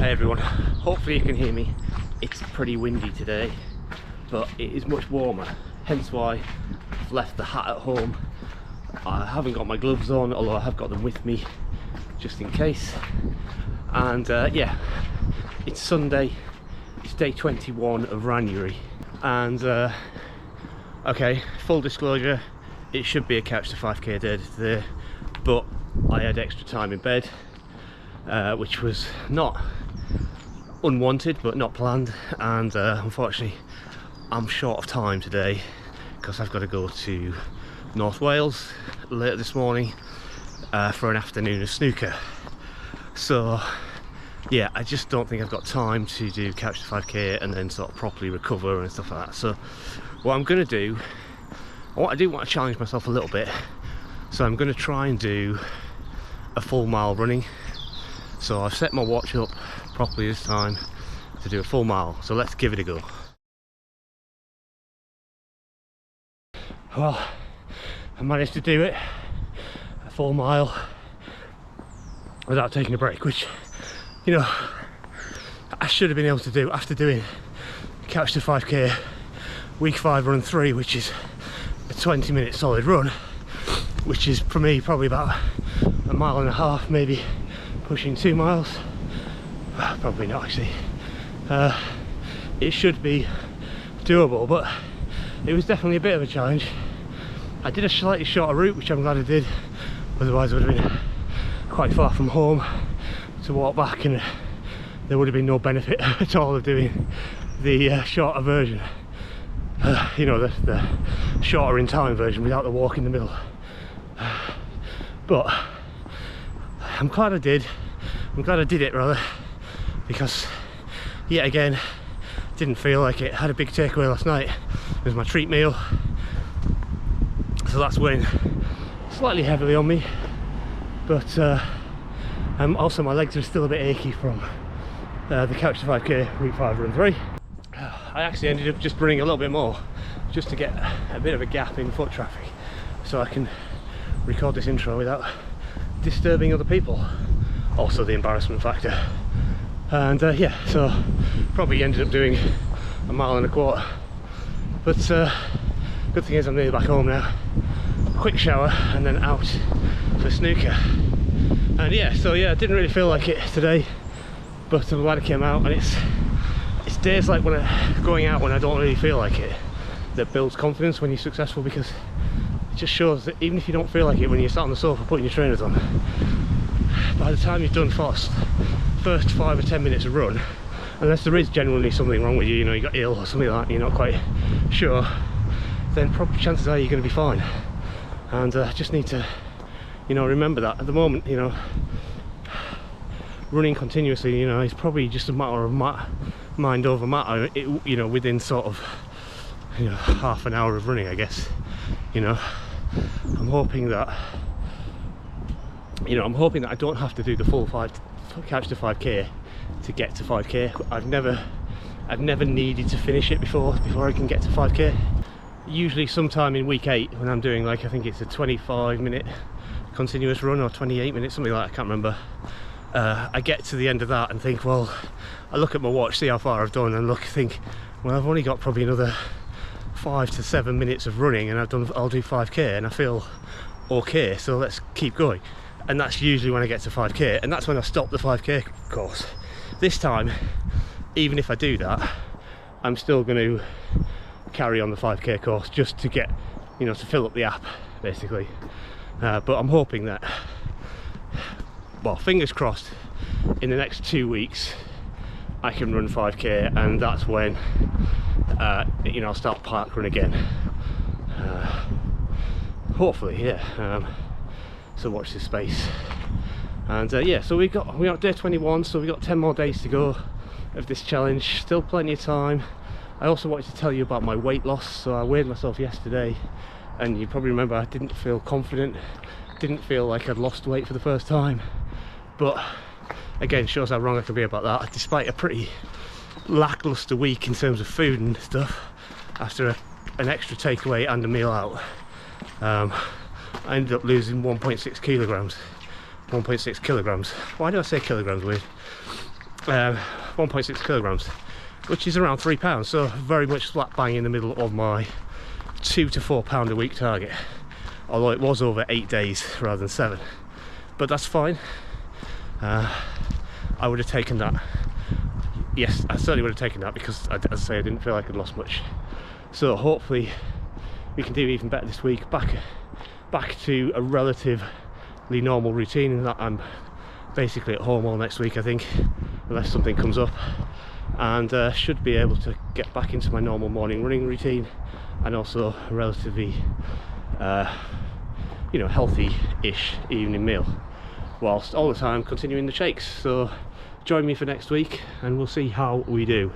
Hey everyone, hopefully you can hear me. It's pretty windy today, but it is much warmer, hence why I've left the hat at home. I haven't got my gloves on, although I have got them with me just in case. And yeah, it's Sunday, it's day 21 of January, and okay, full disclosure, it should be a couch to 5k day today, but I had extra time in bed, which was not unwanted but not planned, and unfortunately I'm short of time today because I've got to go to North Wales later this morning for an afternoon of snooker. So yeah, I just don't think I've got time to do couch to 5k and then sort of properly recover and stuff like that. So what I'm going to do, I do want to challenge myself a little bit, so I'm going to try and do a full mile running. So I've set my watch up properly this time to do a full mile, so let's give it a go. Well, I managed to do it, a full mile, without taking a break, which, you know, I should have been able to do after doing couch to 5k week 5 run 3, which is a 20-minute solid run, which is for me probably about a mile and a half, maybe pushing 2 miles. Probably not actually. It should be doable, but it was definitely a bit of a challenge. I did a slightly shorter route, which I'm glad I did, otherwise I would have been quite far from home to walk back, and there would have been no benefit at all of doing the shorter version, you know, the shorter in time version without the walk in the middle. But I'm glad I did. I'm glad I did it, rather, because yet again didn't feel like it. Had a big takeaway last night. It was my treat meal, so that's weighing slightly heavily on me, but also my legs are still a bit achy from the couch to 5k week 5 run 3. I actually ended up just running a little bit more just to get a bit of a gap in foot traffic, so I can record this intro without disturbing other people. Also the embarrassment factor. And yeah, so probably ended up doing a mile and a quarter, but good thing is I'm nearly back home now. Quick shower and then out for snooker. And yeah, so yeah, I didn't really feel like it today, but I'm glad it came out. And it's days like when going out when I don't really feel like it that builds confidence when you're successful, because it just shows that even if you don't feel like it when you sat on the sofa putting your trainers on, by the time you've done first 5 or 10 minutes of run, unless there is genuinely something wrong with you, you know, you got ill or something like that, you're not quite sure, then probably chances are you're going to be fine. And just need to, you know, remember that at the moment, you know, running continuously, you know, is probably just a matter of mind over matter, you know, within sort of, you know, half an hour of running, I guess. You know, I'm hoping that, you know, I'm hoping that I don't have to do the full couch to 5k to get to 5k. I've never needed to finish it before I can get to 5k. Usually sometime in week 8 when I'm doing, like, I think it's a 25-minute continuous run or 28 minutes, something like that, I can't remember. I get to the end of that and think, well, I look at my watch, see how far I've done, and think, well, I've only got probably another 5 to 7 minutes of running, and I'll do 5k, and I feel okay, so let's keep going. And that's usually when I get to 5k, and that's when I stop the 5k course. This time, even if I do that, I'm still going to carry on the 5k course just to get, you know, to fill up the app, basically. But I'm hoping that, well, fingers crossed, in the next 2 weeks I can run 5k, and that's when you know, I'll start park run again, hopefully. Yeah, so watch this space. And yeah, so we're on day 21, so we've got 10 more days to go of this challenge, still plenty of time. I also wanted to tell you about my weight loss. So I weighed myself yesterday, and you probably remember I didn't feel confident, didn't feel like I'd lost weight for the first time, but again, shows how wrong I can be about that, despite a pretty lackluster week in terms of food and stuff. After an extra takeaway and a meal out, I ended up losing 1.6 kilograms. 1.6 kilograms. Why do I say kilograms, weird? 1.6 kilograms, which is around £3, so very much slap bang in the middle of my 2 to 4 pound a week target, although it was over 8 days rather than 7, but that's fine. I would have taken that. Yes, I certainly would have taken that, because as I say, I didn't feel like I'd lost much. So hopefully we can do even better this week, back to a relatively normal routine, in that I'm basically at home all next week, I think, unless something comes up, and should be able to get back into my normal morning running routine, and also a relatively you know, healthy-ish evening meal, whilst all the time continuing the shakes. So join me for next week and we'll see how we do.